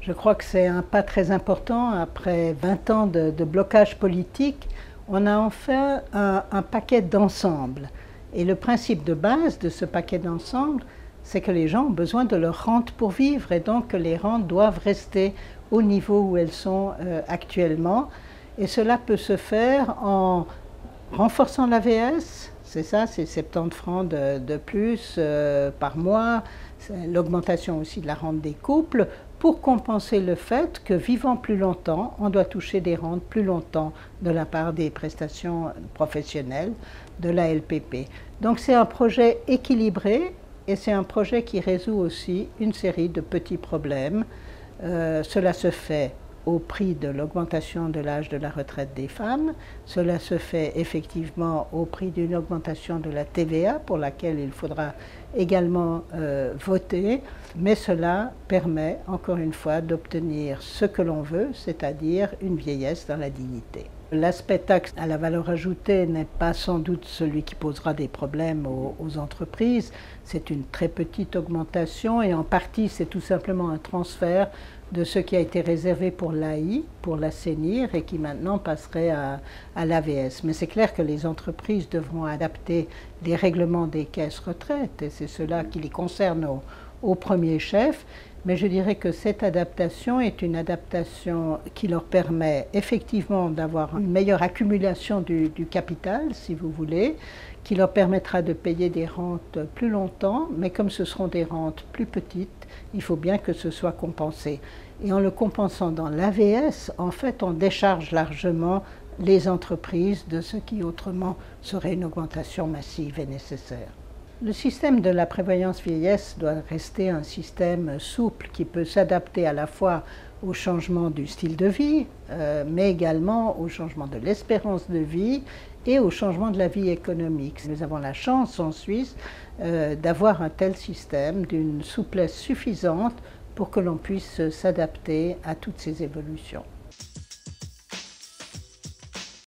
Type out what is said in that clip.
Je crois que c'est un pas très important. Après 20 ans de blocage politique, on a enfin un paquet d'ensemble. Et le principe de base de ce paquet d'ensemble, c'est que les gens ont besoin de leur rente pour vivre et donc que les rentes doivent rester au niveau où elles sont actuellement. Et cela peut se faire en renforçant l'AVS, c'est ça, c'est 70 francs de plus par mois, l'augmentation aussi de la rente des couples, pour compenser le fait que vivant plus longtemps, on doit toucher des rentes plus longtemps de la part des prestations professionnelles de la LPP. Donc c'est un projet équilibré et c'est un projet qui résout aussi une série de petits problèmes. Cela se fait au prix de l'augmentation de l'âge de la retraite des femmes. Cela se fait effectivement au prix d'une augmentation de la TVA pour laquelle il faudra également voter, mais cela permet encore une fois d'obtenir ce que l'on veut, c'est-à-dire une vieillesse dans la dignité. L'aspect taxe à la valeur ajoutée n'est pas sans doute celui qui posera des problèmes aux entreprises. C'est une très petite augmentation et en partie c'est tout simplement un transfert de ce qui a été réservé pour l'AI, pour l'assainir et qui maintenant passerait à l'AVS. Mais c'est clair que les entreprises devront adapter les règlements des caisses retraites et c'est cela qui les concerne au premier chef. Mais je dirais que cette adaptation est une adaptation qui leur permet effectivement d'avoir une meilleure accumulation du capital, si vous voulez, qui leur permettra de payer des rentes plus longtemps, mais comme ce seront des rentes plus petites, il faut bien que ce soit compensé. Et en le compensant dans l'AVS, en fait, on décharge largement les entreprises de ce qui autrement serait une augmentation massive et nécessaire. Le système de la prévoyance vieillesse doit rester un système souple qui peut s'adapter à la fois au changement du style de vie, mais également au changement de l'espérance de vie et au changement de la vie économique. Nous avons la chance en Suisse d'avoir un tel système d'une souplesse suffisante pour que l'on puisse s'adapter à toutes ces évolutions.